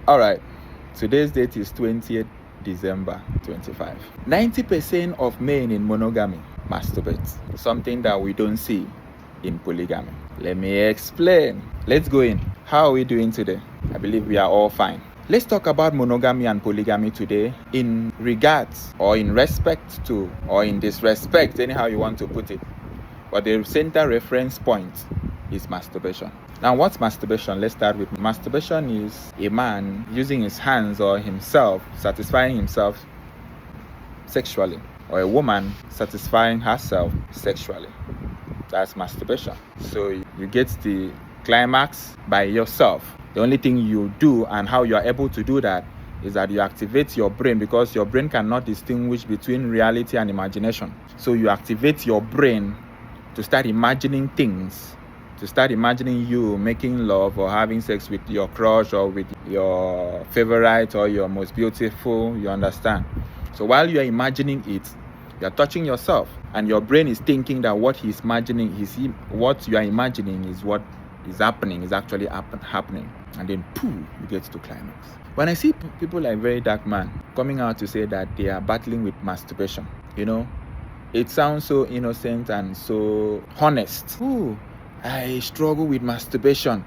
All right. Today's date is 20th December 25. 90% of men in monogamy masturbate. Something that we don't see in polygamy. Let me explain. Let's go in. How are we doing today? I believe we are all fine. Let's talk about monogamy and polygamy today in regards or in respect to or in disrespect, anyhow you want to put it. But the center reference point is masturbation. Now, what's masturbation? Let's start with masturbation is a man using his hands or himself, satisfying himself sexually, or a woman satisfying herself sexually. That's masturbation. So you get the climax by yourself. The only thing you do and how you are able to do that is that you activate your brain, because your brain cannot distinguish between reality and imagination. So you activate your brain to start imagining things, to start imagining you making love or having sex with your crush or with your favorite or your most beautiful, you understand? So while you are imagining it, you are touching yourself, and your brain is thinking that what he's imagining, what you are imagining is what is happening, is actually happening. And then poof, you get to climax. When I see people like Very Dark Man coming out to say that they are battling with masturbation, it sounds so innocent and so honest. Ooh, I struggle with masturbation.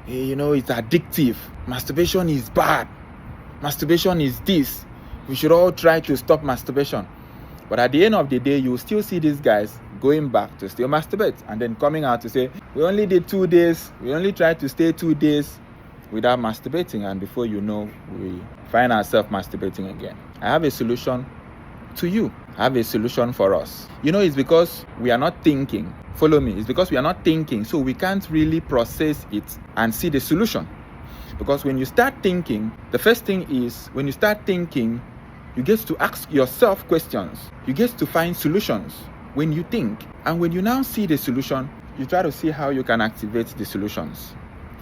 It's addictive. Masturbation is bad. Masturbation is this. We should all try to stop masturbation. But at the end of the day, you still see these guys going back to still masturbate and then coming out to say, we only did 2 days. We only tried to stay 2 days without masturbating. And before you know, we find ourselves masturbating again. I have a solution to you. I have a solution for us. It's because we are not thinking. Follow me. It's because we are not thinking. So we can't really process it and see the solution. Because when you start thinking, the first thing is, when you start thinking, you get to ask yourself questions. You get to find solutions when you think. And when you now see the solution, you try to see how you can activate the solutions.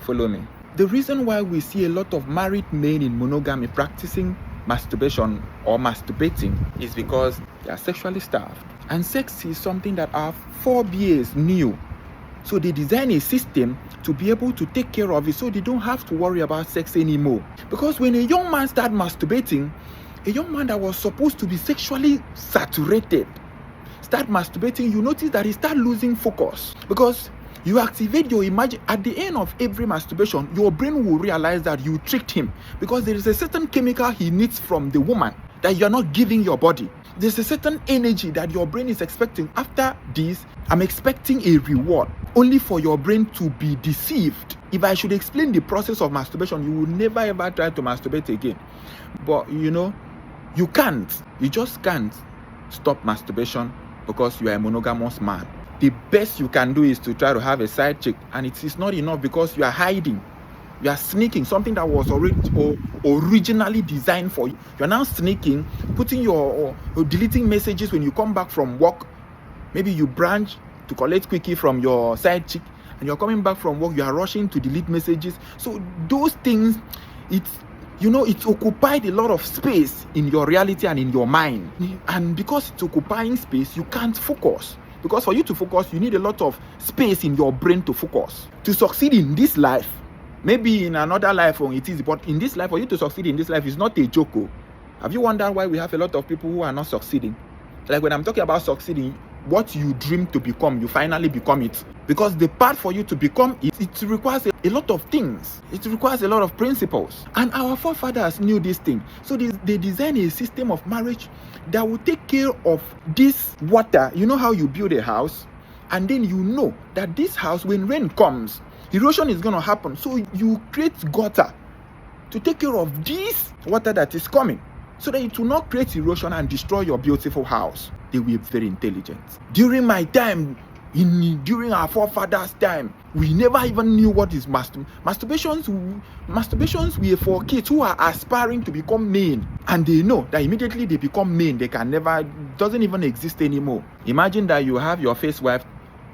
Follow me. The reason why we see a lot of married men in monogamy practicing masturbation or masturbating is because they are sexually starved. And sex is something that our forebears knew. So they design a system to be able to take care of it, so they don't have to worry about sex anymore. Because when a young man starts masturbating, a young man that was supposed to be sexually saturated start masturbating, you notice that he start losing focus, because you activate your imagine. At the end of every masturbation, your brain will realize that you tricked him, because there is a certain chemical he needs from the woman that you're not giving your body. There's a certain energy that your brain is expecting. After this, I'm expecting a reward, only for your brain to be deceived. If I should explain the process of masturbation, you will never ever try to masturbate again. But you can't. You just can't stop masturbation because you are a monogamous man. The best you can do is to try to have a side chick, and it is not enough because you are hiding. You are sneaking something that was originally designed for you. You are now sneaking, putting your deleting messages when you come back from work. Maybe you branch to collect quickie from your side chick, and you're coming back from work. You are rushing to delete messages. So those things, it's occupied a lot of space in your reality and in your mind. And because it's occupying space, you can't focus. Because for you to focus, you need a lot of space in your brain to focus. To succeed in this life, maybe in another life it is, but in this life, for you to succeed in this life is not a joke. Have you wondered why we have a lot of people who are not succeeding? Like when I'm talking about succeeding, what you dream to become, you finally become it. Because the path for you to become it requires a lot of things. It requires a lot of principles. And our forefathers knew this thing. So they designed a system of marriage that will take care of this water. You know how you build a house? And then you know that this house, when rain comes, erosion is going to happen. So you create gutter to take care of this water that is coming, so that it will not create erosion and destroy your beautiful house. They were very intelligent. During my time, during our forefathers' time, we never even knew what is masturbations. Masturbations were for kids who are aspiring to become men, and they know that immediately they become men, they can never, doesn't even exist anymore. Imagine that you have your first wife,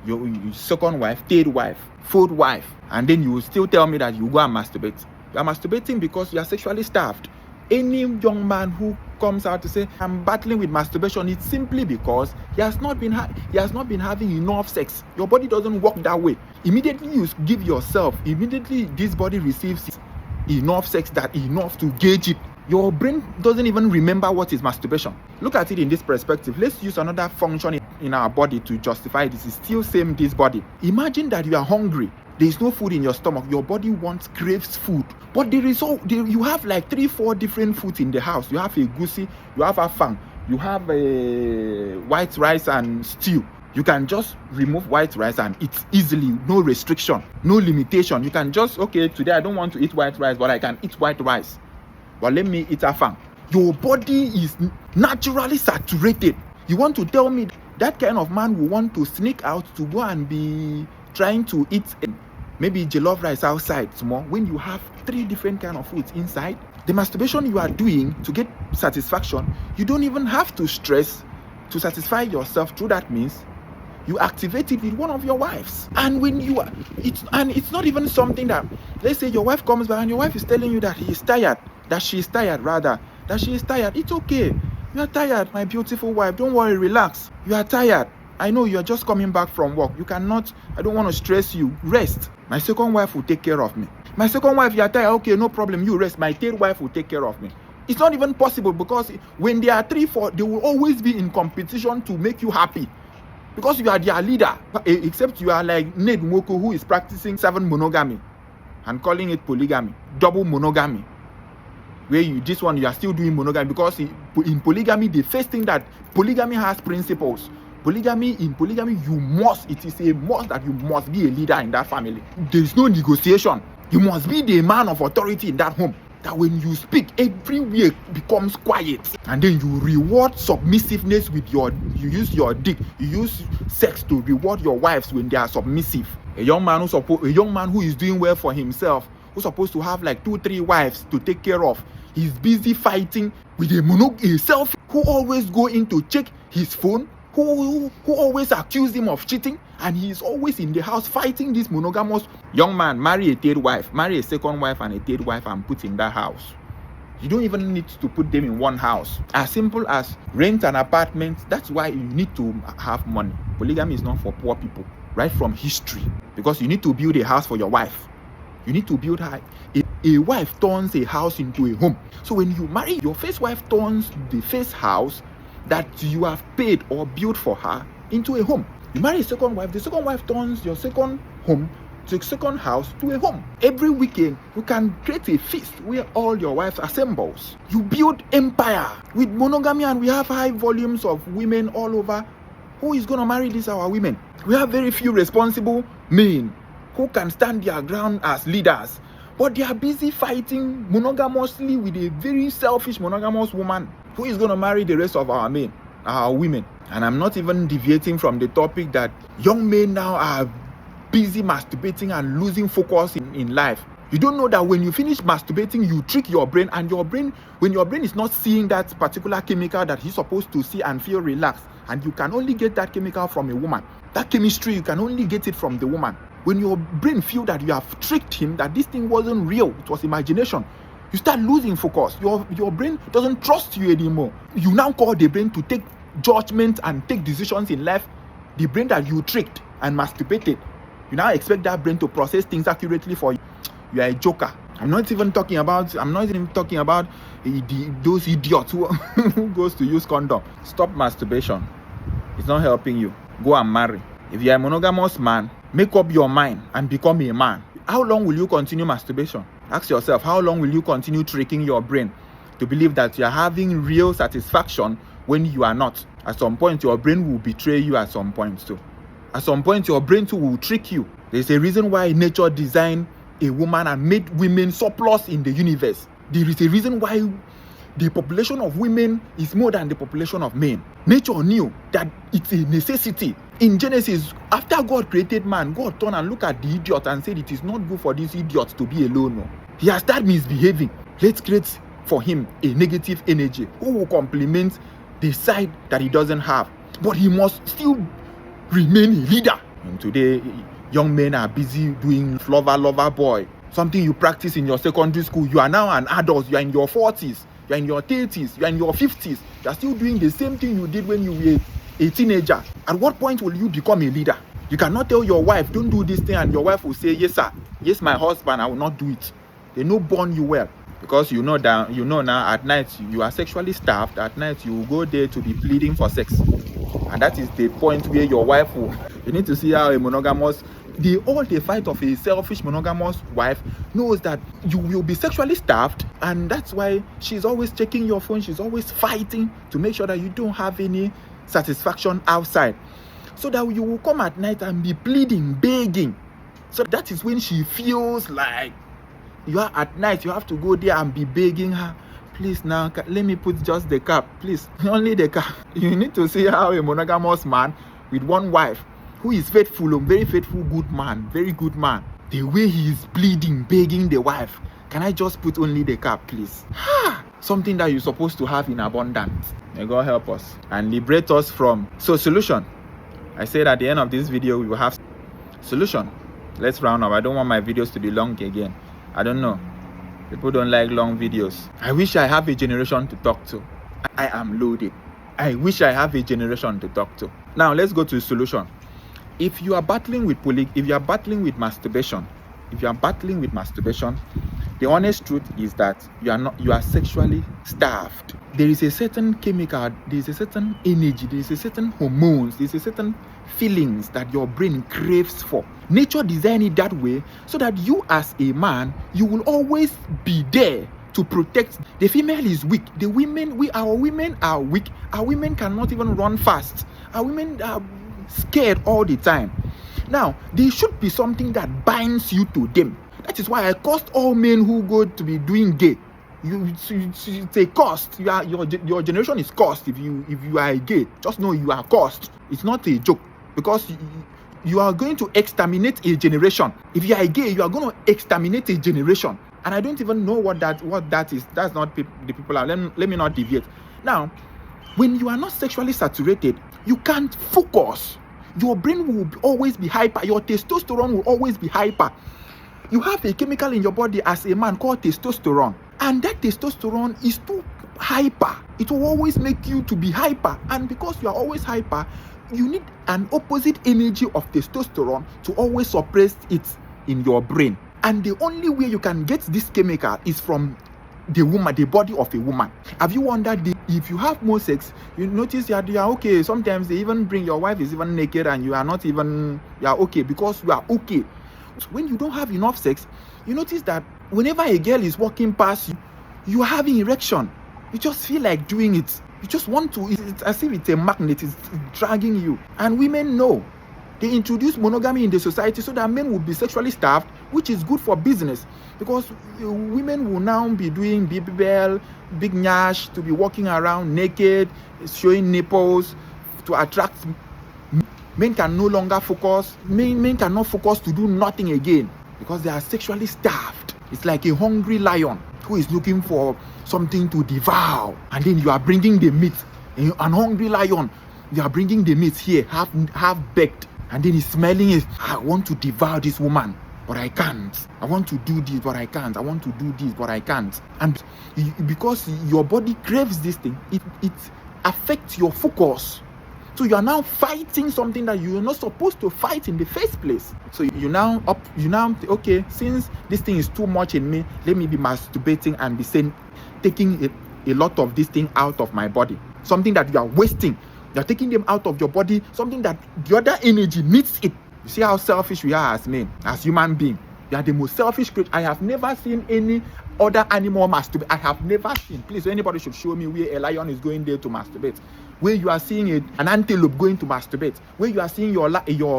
your second wife, third wife, fourth wife, and then you will still tell me that you go and masturbate. You are masturbating because you are sexually starved. Any young man who comes out to say, I'm battling with masturbation, it's simply because he has not been having enough sex. Your body doesn't work that way. Immediately you give yourself, immediately this body receives enough sex, that enough to gauge it. Your brain doesn't even remember what is masturbation. Look at it in this perspective. Let's use another function in our body to justify this. It's still same this body. Imagine that you are hungry. There is no food in your stomach. Your body craves food. But you have like 3-4 different foods in the house. You have a goosey, you have a fang, you have a white rice and stew. You can just remove white rice and eat easily, no restriction, no limitation. You can just, okay, today I don't want to eat white rice, but I can eat white rice. But let me eat a fang. Your body is naturally saturated. You want to tell me that kind of man will want to sneak out to go and be trying to eat maybe jollof rice outside small when you have 3 different kind of foods inside? The masturbation you are doing to get satisfaction, you don't even have to stress to satisfy yourself through that means. You activate it with one of your wives. And when you are, it's not even something that, let's say your wife comes back and your wife is telling you that she is tired. It's okay. You are tired, my beautiful wife. Don't worry, relax. You are tired. I know you are just coming back from work. I don't want to stress you. Rest. My second wife will take care of me. My second wife, you are tired. Okay, no problem. You rest. My third wife will take care of me. It's not even possible, because when they are 3-4, they will always be in competition to make you happy. Because you are their leader. Except you are like Ned Nwoko, who is practicing 7 monogamy and calling it polygamy. Double monogamy. Where you are still doing monogamy, because in polygamy, the first thing that polygamy has principles. In polygamy, it is a must that you must be a leader in that family. There is no negotiation. You must be the man of authority in that home. That when you speak, everywhere becomes quiet. And then you reward submissiveness with you use your dick, you use sex to reward your wives when they are submissive. A young man who is doing well for himself, who's supposed to have like 2-3 wives to take care of, he's busy fighting with a self who always go in to check his phone, who always accuse him of cheating, and he is always in the house fighting this monogamous young man. Marry a third wife, marry a second wife and a third wife, and put in that house. You don't even need to put them in one house. As simple as rent an apartment. That's why you need to have money. Polygamy is not for poor people, right from history, because you need to build a house for your wife. You need to build her. A wife turns a house into a home. So when you marry, your first wife turns the first house that you have paid or built for her into a home. You marry a second wife, the second wife turns your second home, to a second house, to a home. Every weekend, you can create a feast where all your wives assembles. You build empire with monogamy, and we have high volumes of women all over. Who is going to marry these our women? We have very few responsible men who can stand their ground as leaders, but they are busy fighting monogamously with a very selfish monogamous woman. Who is going to marry the rest of our men, our women? And I'm not even deviating from the topic that young men now are busy masturbating and losing focus in life. You don't know that when you finish masturbating, you trick your brain, and when your brain is not seeing that particular chemical that he's supposed to see and feel relaxed, and you can only get that chemical from a woman. That chemistry, you can only get it from the woman. When your brain feels that you have tricked him, that this thing wasn't real, it was imagination, you start losing focus. Your brain doesn't trust you anymore. You now call the brain to take judgment and take decisions in life. The brain that you tricked and masturbated, you now expect that brain to process things accurately for you. You are a joker. I'm not even talking about those idiots who goes to use condom. Stop masturbation. It's not helping you. Go and marry. If you are a monogamous man, make up your mind and become a man. How long will you continue masturbation? Ask yourself, how long will you continue tricking your brain to believe that you are having real satisfaction when you are not? At some point, your brain will betray you at some point too. At some point, your brain too will trick you. There's a reason why nature designed a woman and made women surplus in the universe. There is a reason why the population of women is more than the population of men. Nature knew that it's a necessity. In Genesis, after God created man, God turned and looked at the idiot and said, it is not good for this idiot to be alone. No. He has started misbehaving. Let's create for him a negative energy who will complement the side that he doesn't have. But he must still remain a leader. And today, young men are busy doing lover boy. Something you practice in your secondary school. You are now an adult. You are in your 40s. You are in your 30s. You are in your 50s. You are still doing the same thing you did when you were a teenager. At what point will you become a leader? You cannot tell your wife, don't do this thing, and your wife will say, yes, sir. Yes, my husband, I will not do it. They no born you well. Because you know now at night you are sexually starved. At night you will go there to be pleading for sex. And that is the point where your wife will, you need to see how a monogamous, the fight of a selfish monogamous wife knows that you will be sexually starved, and that's why she's always checking your phone, she's always fighting to make sure that you don't have any satisfaction outside, so that you will come at night and be pleading, begging. So that is when she feels like you are at night, you have to go there and be begging her, please now, let me put just the cap, please, only the cap. You need to see how a monogamous man with one wife, who is faithful, a very faithful, good man, very good man, the way he is pleading, begging the wife, can I just put only the cap, please? Something that you're supposed to have in abundance. May God help us and liberate us from. So solution, I said at the end of this video, we will have solution. Let's round up. I don't want my videos to be long again. I don't know. People don't like long videos. I wish I have a generation to talk to. I am loaded. I wish I have a generation to talk to. Now let's go to the solution. If you are battling with masturbation, the honest truth is that you are sexually starved. There is a certain chemical, there is a certain energy, there is a certain hormones, there is a certain feelings that your brain craves for. Nature designed it that way so that you as a man, you will always be there to protect. The female is weak. Our women are weak. Our women cannot even run fast. Our women are scared all the time. Now, there should be something that binds you to them. That is why I cursed all men who go to be doing gay. It's a cost. Your generation is cursed if you are gay. Just know you are cursed. It's not a joke, because you are going to exterminate a generation. If you are gay, you are going to exterminate a generation. And I don't even know what that is. That's not the people are. Let me not deviate. Now, when you are not sexually saturated, you can't focus. Your brain will always be hyper. Your testosterone will always be hyper. You have a chemical in your body as a man called testosterone, and that testosterone is too hyper. It will always make you to be hyper, and because you are always hyper, you need an opposite energy of testosterone to always suppress it in your brain. And the only way you can get this chemical is from the woman, the body of a woman. Have you wondered if you have more sex, you notice that you are okay? Sometimes they even bring your wife is even naked and you are okay because you are okay. When you don't have enough sex, you notice that whenever a girl is walking past you, you are having erection. You just feel like doing it. You just want to. It's as if it's a magnet. It's dragging you. And women know. They introduce monogamy in the society so that men will be sexually starved, which is good for business, because women will now be doing BBL, big nyash, to be walking around naked, showing nipples to attract. Men can no longer focus. Men cannot focus to do nothing again because they are sexually starved. It's like a hungry lion who is looking for something to devour, and then you are bringing the meat. An hungry lion, you are bringing the meat here, half baked. And then he's smelling it. I want to devour this woman, but I can't. I want to do this, but I can't. I want to do this, but I can't. And because your body craves this thing, it affects your focus. So you are now fighting something that you are not supposed to fight in the first place. So you now okay, since this thing is too much in me, let me be masturbating and be taking a lot of this thing out of my body. Something that you are wasting. You're taking them out of your body, something that the other energy needs it. You see how selfish we are as men, as human beings. You are the most selfish creature. I have never seen any other animal masturbate. I have never seen. Please, anybody should show me where a lion is going there to masturbate. Where you are seeing an antelope going to masturbate. Where you are seeing your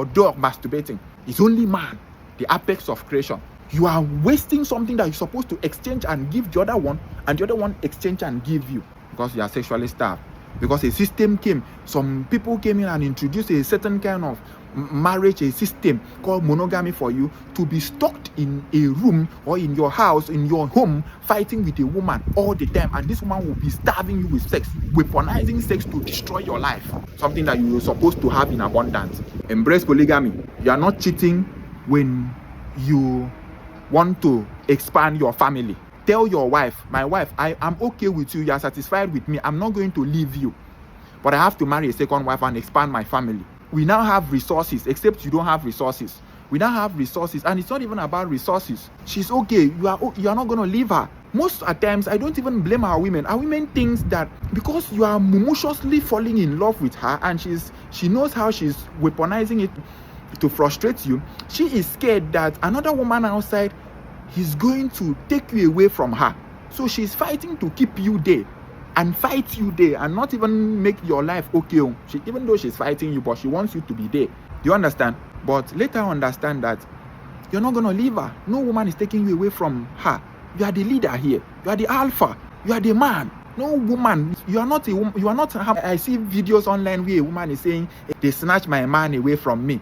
dog masturbating. It's only man, the apex of creation. You are wasting something that you're supposed to exchange and give the other one, and the other one exchange and give you, because you are sexually starved. Because a system came, some people came in and introduced a certain kind of marriage, a system called monogamy for you to be stuck in a room or in your house, in your home, fighting with a woman all the time. And this woman will be starving you with sex, weaponizing sex to destroy your life. Something that you were supposed to have in abundance. Embrace polygamy. You are not cheating when you want to expand your family. Tell your wife, my wife, I am okay with you. You are satisfied with me. I'm not going to leave you. But I have to marry a second wife and expand my family. We now have resources, except you don't have resources. We don't have resources, and it's not even about resources. She's okay. You are not going to leave her. Most at times, I don't even blame our women. Our women think that because you are maliciously falling in love with her, and she knows how she's weaponizing it to frustrate you, she is scared that another woman outside is going to take you away from her. So she's fighting to keep you there and fight you there and not even make your life okay. Even though she's fighting you, but she wants you to be there. Do you understand? But later understand that you're not going to leave her. No woman is taking you away from her. You are the leader here. You are the alpha. You are the man. No woman. You are not a woman. You are not. I see videos online where a woman is saying, they snatch my man away from me.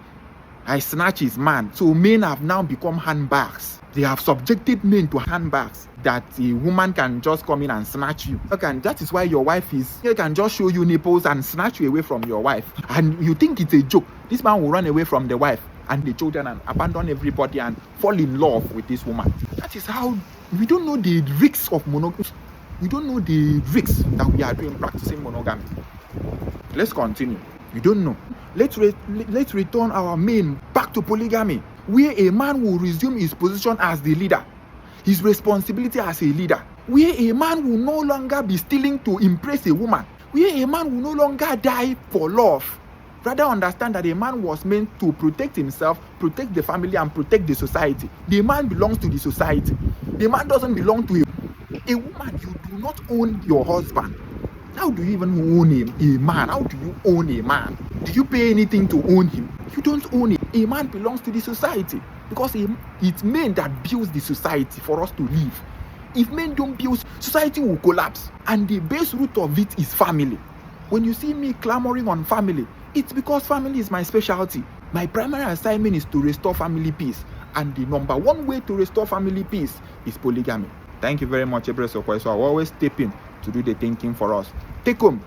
I snatch his man. So men have now become handbags. They have subjected men to handbags that a woman can just come in and snatch you. Okay, and that is why your wife can just show you nipples and snatch you away from your wife. And you think it's a joke. This man will run away from the wife and the children and abandon everybody and fall in love with this woman. That is how we don't know the risks of monogamy. We don't know the risks that we are doing practicing monogamy. Let's continue. You don't know. Let's return our men back to polygamy, where a man will resume his position as the leader, his responsibility as a leader, where a man will no longer be stealing to impress a woman, where a man will no longer die for love. Rather understand that a man was meant to protect himself, protect the family, and protect the society. The man belongs to the society. The man doesn't belong to a woman. You do not own your husband. How do you even own a man? How do you own a man? Do you pay anything to own him? You don't own it. A man belongs to the society because it's men that builds the society for us to live. If men don't build, society will collapse. And the base root of it is family. When you see me clamoring on family, it's because family is my specialty. My primary assignment is to restore family peace. And the number one way to restore family peace is polygamy. Thank you very much, Ebre Sokwe. So I will always step in to do the thinking for us. Take home.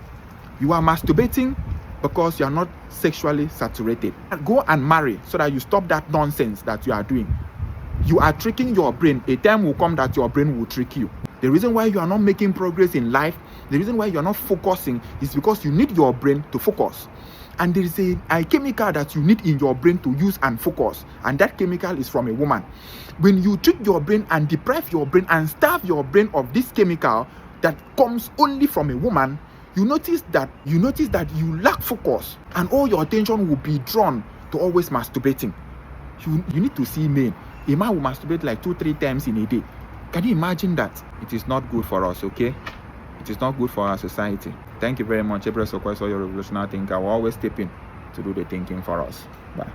You are masturbating because you are not sexually saturated. Go and marry so that you stop that nonsense that you are doing. You are tricking your brain. A time will come that your brain will trick you. The reason why you are not making progress in life, the reason why you are not focusing is because you need your brain to focus. And there is a chemical that you need in your brain to use and focus. And that chemical is from a woman. When you trick your brain and deprive your brain and starve your brain of this chemical that comes only from a woman, you notice that you lack focus and all your attention will be drawn to always masturbating. You need to see men. A man will masturbate like 2-3 times in a day. Can you imagine that? It is not good for us, okay? It is not good for our society. Thank you very much. Ebre Sokwe, your revolutionary thinker. I will always step in to do the thinking for us. Bye.